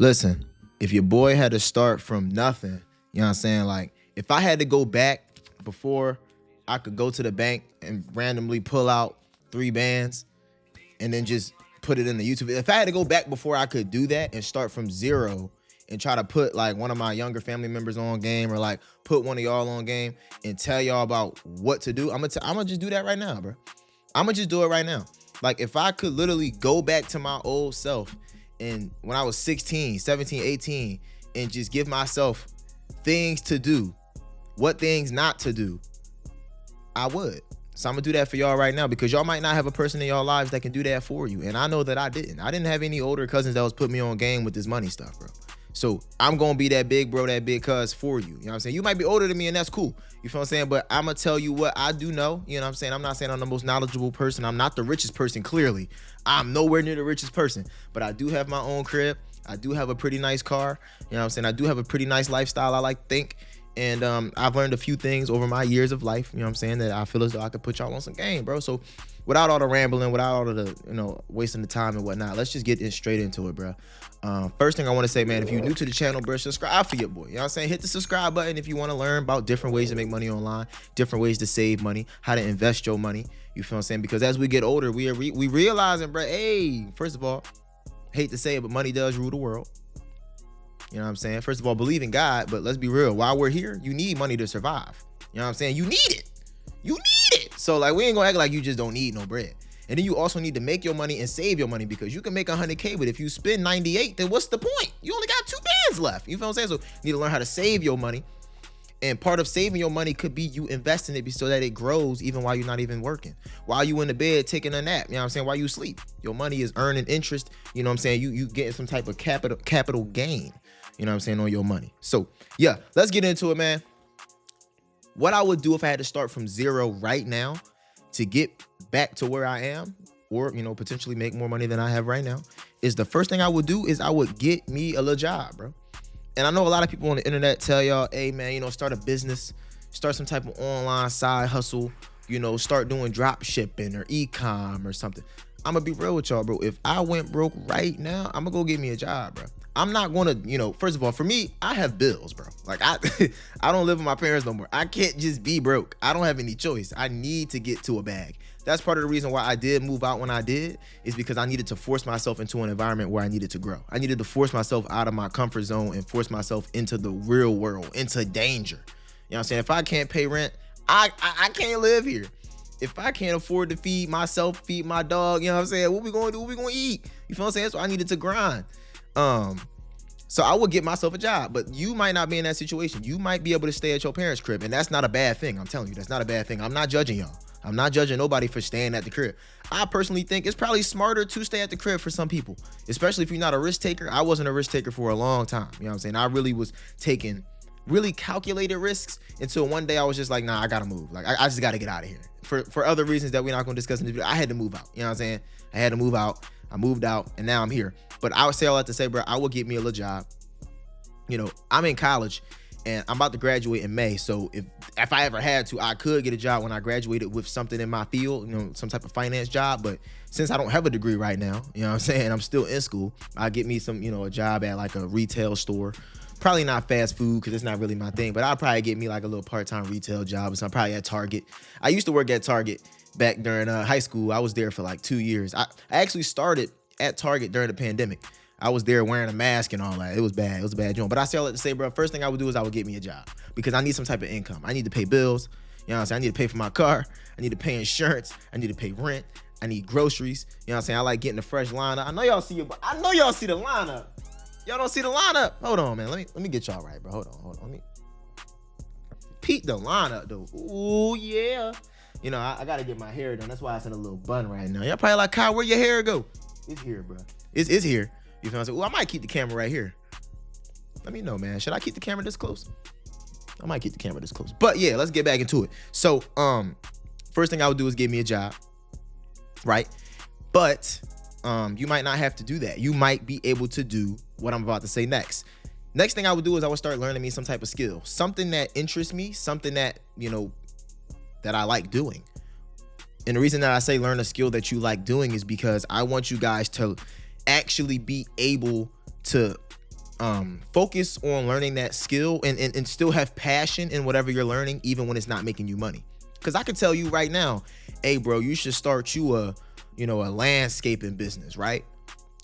Listen, if your boy had to start from nothing, you know what I'm saying? Like, if I had to go back before I could go to the bank and randomly pull out 3 bands and then just put it in the YouTube. If I had to go back before I could do that and start from zero and try to put like one of my younger family members on game or like put one of y'all on game and tell y'all about what to do, I'm gonna just do that right now, bro. I'm gonna just do it right now. Like, if I could literally go back to my old self and when I was 16, 17, 18 and just give myself things to do, what things not to do, I would. So I'm gonna do that for y'all right now because y'all might not have a person in y'all lives that can do that for you. And I know that I didn't. I didn't have any older cousins that was putting me on game with this money stuff, bro. So I'm gonna be that big bro, that big cuz for you. You know what I'm saying? You might be older than me and that's cool. You feel what I'm saying? But I'm gonna tell you what I do know. You know what I'm saying? I'm not saying I'm the most knowledgeable person. I'm not the richest person, clearly. I'm nowhere near the richest person. But I do have my own crib. I do have a pretty nice car. You know what I'm saying? I do have a pretty nice lifestyle, I like to think. And I've learned a few things over my years of life, you know what I'm saying, that I feel as though I could put y'all on some game, bro. So without all the rambling, without all of the, wasting the time and whatnot, let's just get straight into it, bro. First thing I want to say, man, if you're new to the channel, bro, subscribe for your boy. You know what I'm saying? Hit the subscribe button if you want to learn about different ways to make money online, different ways to save money, how to invest your money. You feel what I'm saying? Because as we get older, we realizing, bro, hey, first of all, hate to say it, but money does rule the world. You know what I'm saying? First of all, believe in God, but let's be real. While we're here, you need money to survive. You know what I'm saying? You need it. You need it. So like, we ain't gonna act like you just don't need no bread. And then you also need to make your money and save your money because you can make 100K, but if you spend 98, then what's the point? You only got 2 bands left. You feel what I'm saying? So you need to learn how to save your money. And part of saving your money could be you investing it so that it grows even while you're not even working. While you in the bed taking a nap, you know what I'm saying? While you sleep, your money is earning interest. You know what I'm saying? You getting some type of capital gain. You know what I'm saying, on your money. So yeah, let's get into it, man. What I would do if I had to start from zero right now to get back to where I am, or potentially make more money than I have right now, is the first thing I would do is I would get me a little job, bro. And I know a lot of people on the internet tell y'all, hey man, start a business, start some type of online side hustle, start doing drop shipping or e-com or something. I'm gonna be real with y'all, bro. If I went broke right now, I'm gonna go get me a job, bro. I'm not gonna, first of all, for me, I have bills, bro. Like I don't live with my parents no more. I can't just be broke. I don't have any choice. I need to get to a bag. That's part of the reason why I did move out when I did, is because I needed to force myself into an environment where I needed to grow. I needed to force myself out of my comfort zone and force myself into the real world, into danger. You know what I'm saying? If I can't pay rent, I can't live here. If I can't afford to feed myself, feed my dog, you know what I'm saying? What we gonna do? What we gonna eat? You feel what I'm saying? So I needed to grind. So I would get myself a job, but you might not be in that situation. You might be able to stay at your parents' crib, and that's not a bad thing. I'm telling you, that's not a bad thing. I'm not judging y'all. I'm not judging nobody for staying at the crib. I personally think it's probably smarter to stay at the crib for some people, especially if you're not a risk taker. I wasn't a risk taker for a long time. You know what I'm saying? I really was taking really calculated risks until one day I was just like, nah, I gotta move. Like, I just gotta get out of here. For other reasons that we're not gonna discuss in this video, I had to move out. You know what I'm saying? I had to move out. I moved out, and now I'm here. But I would say all that to say, bro, I will get me a little job. I'm in college, and I'm about to graduate in May. So if I ever had to, I could get a job when I graduated with something in my field, some type of finance job. But since I don't have a degree right now, you know what I'm saying, I'm still in school, I'll get me some, a job at like a retail store. Probably not fast food because it's not really my thing, but I'll probably get me like a little part-time retail job or something, probably at Target. I used to work at Target back during high school. I was there for like 2 years. I actually started at Target during the pandemic. I was there wearing a mask and all that. It was bad. It was a bad joint. But I still like to say, bro, first thing I would do is I would get me a job because I need some type of income. I need to pay bills. You know what I'm saying? I need to pay for my car. I need to pay insurance. I need to pay rent. I need groceries. You know what I'm saying? I like getting a fresh lineup. I know y'all see it, but I know y'all see the lineup. Y'all don't see the lineup. Hold on, man. Let me get y'all right, bro. Hold on. Let me peep the lineup, though. Ooh, yeah. I gotta get my hair done. That's why it's in a little bun right now. Y'all probably like, Kyle, where your hair go? It's here, bro. It's here. You feel what I'm saying? Well, I might keep the camera right here. Let me know, man. Should I keep the camera this close? I might keep the camera this close. But yeah, let's get back into it. So, first thing I would do is get me a job, right? But you might not have to do that. You might be able to do what I'm about to say next. Next thing I would do is I would start learning me some type of skill, something that interests me, something that, that I like doing. And the reason that I say learn a skill that you like doing is because I want you guys to actually be able to focus on learning that skill and still have passion in whatever you're learning, even when it's not making you money. Because I can tell you right now, hey, bro, you should start a landscaping business, right?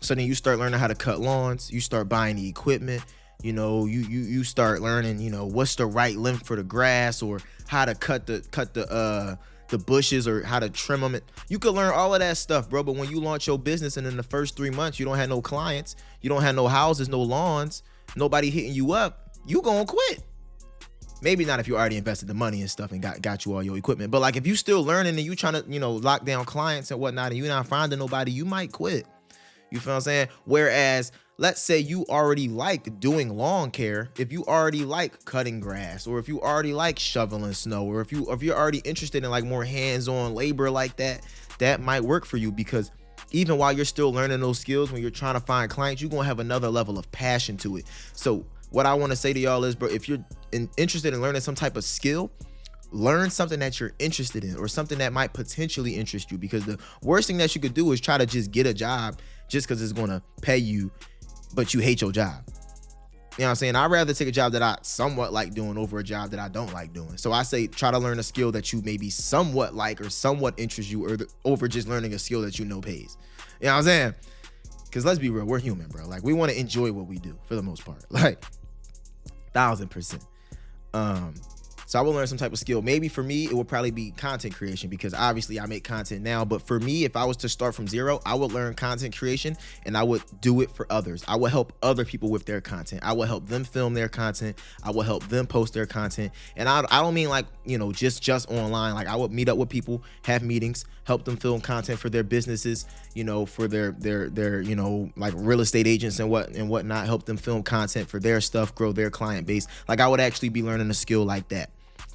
So then you start learning how to cut lawns. You start buying the equipment. You start learning, what's the right length for the grass, or how to cut the bushes, or how to trim them. You could learn all of that stuff, bro. But when you launch your business and in the first 3 months you don't have no clients, you don't have no houses, no lawns, nobody hitting you up, you gonna quit. Maybe not if you already invested the money and stuff and got you all your equipment. But like if you still learning and you trying to, lock down clients and whatnot, and you're not finding nobody, you might quit. You feel what I'm saying? Whereas, let's say you already like doing lawn care, if you already like cutting grass, or if you already like shoveling snow, or if you're already interested in like more hands-on labor like that, that might work for you. Because even while you're still learning those skills, when you're trying to find clients, you're gonna have another level of passion to it. So what I want to say to y'all is, bro, if you're interested in learning some type of skill, learn something that you're interested in, or something that might potentially interest you. Because the worst thing that you could do is try to just get a job just because it's going to pay you, but you hate your job. You know what I'm saying? I'd rather take a job that I somewhat like doing over a job that I don't like doing. So I say try to learn a skill that you maybe somewhat like or somewhat interests you, or over just learning a skill that pays. You know what I'm saying? Because let's be real, we're human, bro. Like, we want to enjoy what we do for the most part. Like, 1000%. So I will learn some type of skill. Maybe for me, it would probably be content creation, because obviously I make content now. But for me, if I was to start from zero, I would learn content creation and I would do it for others. I would help other people with their content. I would help them film their content. I would help them post their content. And I don't mean like, just online. Like, I would meet up with people, have meetings, help them film content for their businesses, for their like real estate agents and whatnot, help them film content for their stuff, grow their client base. Like, I would actually be learning a skill like that.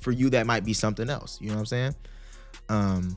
For you, that might be something else. You know what I'm saying? And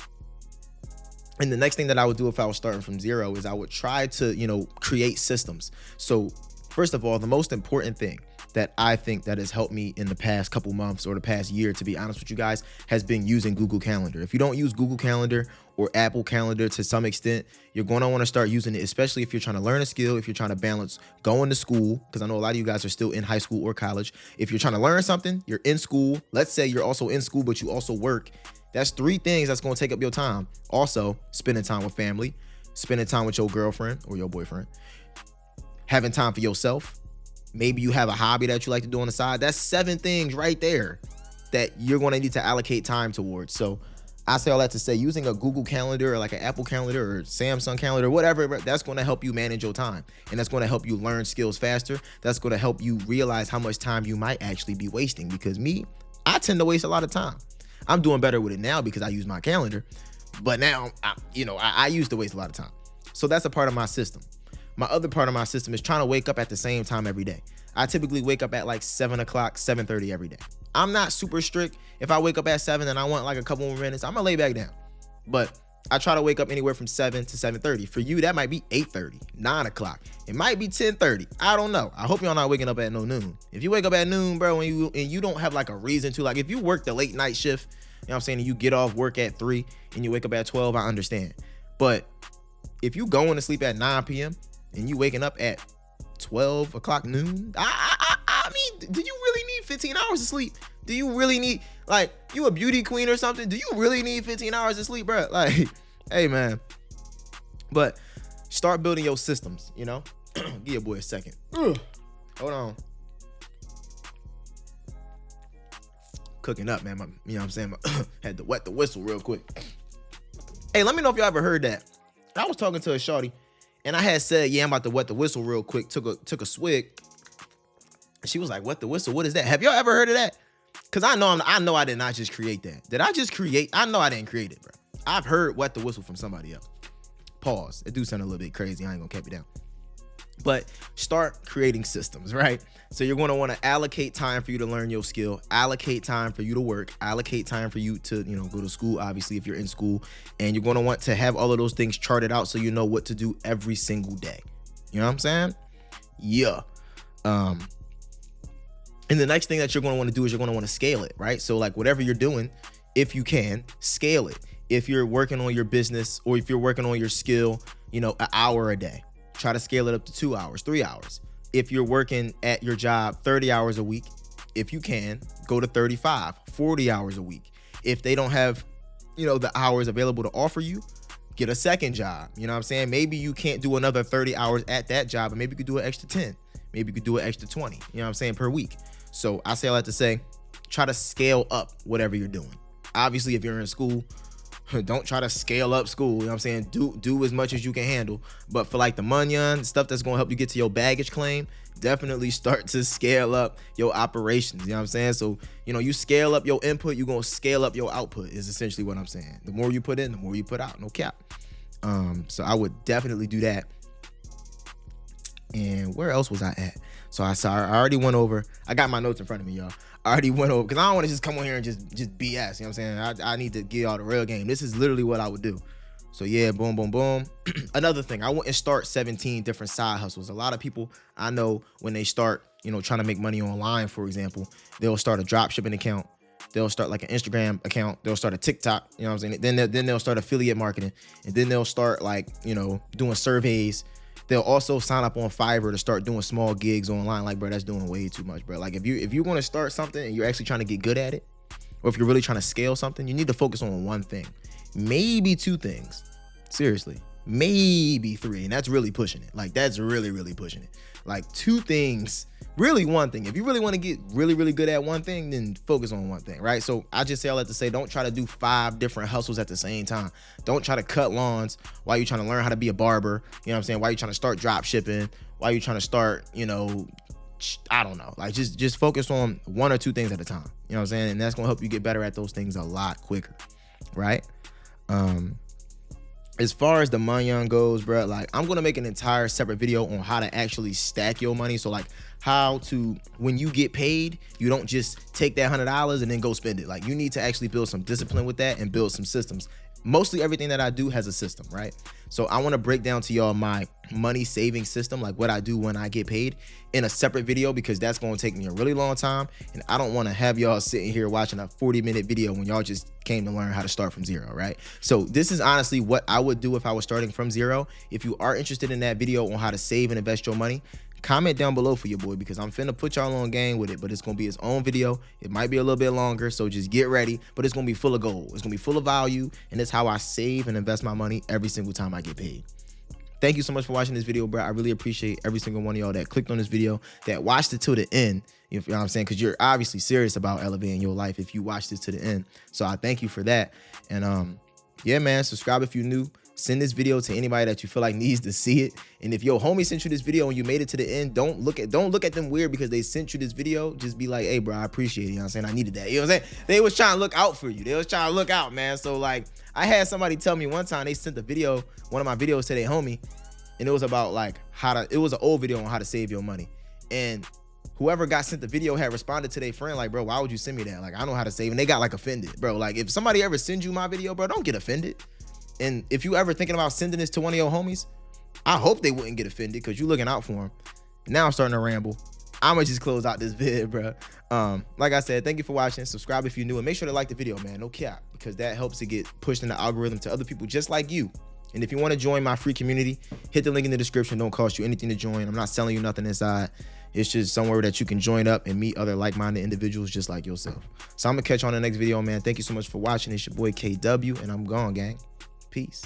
the next thing that I would do if I was starting from zero is I would try to, create systems. So first of all, the most important thing that I think that has helped me in the past couple months, or the past year, to be honest with you guys, has been using Google Calendar. If you don't use Google Calendar or Apple Calendar to some extent, you're going to want to start using it, especially if you're trying to learn a skill, if you're trying to balance going to school, because I know a lot of you guys are still in high school or college. If you're trying to learn something, you're in school. Let's say you're also in school, but you also work. That's 3 things that's going to take up your time. Also, spending time with family, spending time with your girlfriend or your boyfriend, having time for yourself. Maybe you have a hobby that you like to do on the side. That's 7 things right there that you're going to need to allocate time towards. So I say all that to say, using a Google Calendar or like an Apple Calendar or Samsung Calendar, whatever, that's going to help you manage your time. And that's going to help you learn skills faster. That's going to help you realize how much time you might actually be wasting. Because I tend to waste a lot of time. I'm doing better with it now because I use my calendar. But now, I used to waste a lot of time. So that's a part of my system. My other part of my system is trying to wake up at the same time every day. I typically wake up at like 7 o'clock, 7:30 every day. I'm not super strict. If I wake up at 7 and I want like a couple more minutes, I'm gonna lay back down. But I try to wake up anywhere from 7 to 7:30. For you, that might be 8:30, 9 o'clock. It might be 10:30. I don't know. I hope y'all not waking up at no noon. If you wake up at noon, bro, and you don't have like a reason to, like if you work the late night shift, you know what I'm saying, and you get off work at 3 and you wake up at 12, I understand. But if you going to sleep at 9 p.m. and you waking up at 12 o'clock noon, I mean, do you really need 15 hours of sleep? Do you really need, like, you a beauty queen or something? Do you really need 15 hours of sleep, bro? Like, hey, man. But start building your systems, Give your boy a second. Ugh. Hold on. Cooking up, man. You know what I'm saying? Had to wet the whistle real quick. Hey, let me know if y'all ever heard that. I was talking to a shorty, and I had said, yeah, I'm about to wet the whistle real quick. Took a swig. She was like, wet the whistle? What is that? Have y'all ever heard of that? Because I know I did not just create that. Did I just create? I know I didn't create it, bro. I've heard wet the whistle from somebody else. Pause. It do sound a little bit crazy. I ain't gonna keep it down. But start creating systems, right? So you're going to want to allocate time for you to learn your skill, allocate time for you to work, allocate time for you to, go to school, obviously, if you're in school. And you're going to want to have all of those things charted out so you know what to do every single day. You know what I'm saying? Yeah. And the next thing that you're going to want to do is you're going to want to scale it, right? So like whatever you're doing, if you can, scale it. If you're working on your business or if you're working on your skill, an hour a day. Try to scale it up to 2 hours, 3 hours. If you're working at your job 30 hours a week, if you can, go to 35, 40 hours a week. If they don't have, the hours available to offer you, get a second job. You know what I'm saying? Maybe you can't do another 30 hours at that job, but maybe you could do an extra 10. Maybe you could do an extra 20, you know what I'm saying, per week. So I say all that to say, try to scale up whatever you're doing. Obviously, if you're in school, don't try to scale up school. You know what I'm saying? Do as much as you can handle. But for like the money stuff that's gonna help you get to your baggage claim, definitely start to scale up your operations. You know what I'm saying? So, you scale up your input, you're gonna scale up your output, is essentially what I'm saying. The more you put in, the more you put out. No cap. So I would definitely do that. And where else was I at? So I already went over. I got my notes in front of me, y'all. I already went over, because I don't want to just come on here and just BS. You know what I'm saying? I need to give y'all the real game. This is literally what I would do. So yeah, boom, boom, boom. Another thing, I wouldn't start 17 different side hustles. A lot of people I know, when they start, trying to make money online, for example, they'll start a drop shipping account. They'll start like an Instagram account. They'll start a TikTok. You know what I'm saying? Then they'll start affiliate marketing, and then they'll start like, doing surveys. They'll also sign up on Fiverr to start doing small gigs online. Like, bro, that's doing way too much, bro. Like, if you're going to start something and you're actually trying to get good at it, or if you're really trying to scale something, you need to focus on one thing, maybe two things. Seriously, maybe three, and that's really pushing it. Like, that's really, really pushing it. Like, two things, really one thing. If you really want to get really, really good at one thing, then focus on one thing, right? So I just say all that to say, don't try to do 5 different hustles at the same time. Don't try to cut lawns while you're trying to learn how to be a barber. You know what I'm saying? While you're trying to start drop shipping, while you're trying to start, I don't know. Like, just focus on 1 or 2 things at a time. You know what I'm saying? And that's going to help you get better at those things a lot quicker, right? As far as the money goes, bro, like, I'm going to make an entire separate video on how to actually stack your money. So, like, how to, when you get paid, you don't just take that $100 and then go spend it. Like, you need to actually build some discipline with that and build some systems. Mostly everything that I do has a system, right? So I want to break down to y'all my money saving system, like what I do when I get paid, in a separate video, because that's going to take me a really long time. And I don't want to have y'all sitting here watching a 40-minute video when y'all just came to learn how to start from zero, right? So this is honestly what I would do if I was starting from zero. If you are interested in that video on how to save and invest your money, comment down below for your boy, because I'm finna put y'all on game with it, but it's gonna be its own video. It might be a little bit longer, so just get ready, but it's gonna be full of gold. It's gonna be full of value, and it's how I save and invest my money every single time I get paid. Thank you so much for watching this video, bro. I really appreciate every single one of y'all that clicked on this video, that watched it to the end. You know what I'm saying? Because you're obviously serious about elevating your life if you watch this to the end. So I thank you for that. And yeah, man, subscribe if you're new. Send this video to anybody that you feel like needs to see it. And if your homie sent you this video and you made it to the end, don't look at them weird because they sent you this video. Just be like, hey, bro, I appreciate it. You know what I'm saying? I needed that. You know what I'm saying? They was trying to look out for you. They was trying to look out, man. So, like, I had somebody tell me one time, they sent a video, one of my videos to their homie, and it was about like it was an old video on how to save your money. And whoever got sent the video had responded to their friend like, bro, why would you send me that? Like, I know how to save. And they got like offended, bro. Like, if somebody ever sends you my video, bro, don't get offended. And if you ever thinking about sending this to one of your homies, I hope they wouldn't get offended because you looking out for them. Now I'm starting to ramble. I'ma just close out this vid, bro. Like I said, thank you for watching. Subscribe if you're new, and make sure to like the video, man. No cap, because that helps to get pushed in the algorithm to other people just like you. And if you want to join my free community, hit the link in the description. Don't cost you anything to join. I'm not selling you nothing inside. It's just somewhere that you can join up and meet other like-minded individuals just like yourself. So I'm gonna catch you on the next video, man. Thank you so much for watching. It's your boy KW, and I'm gone, gang. Peace.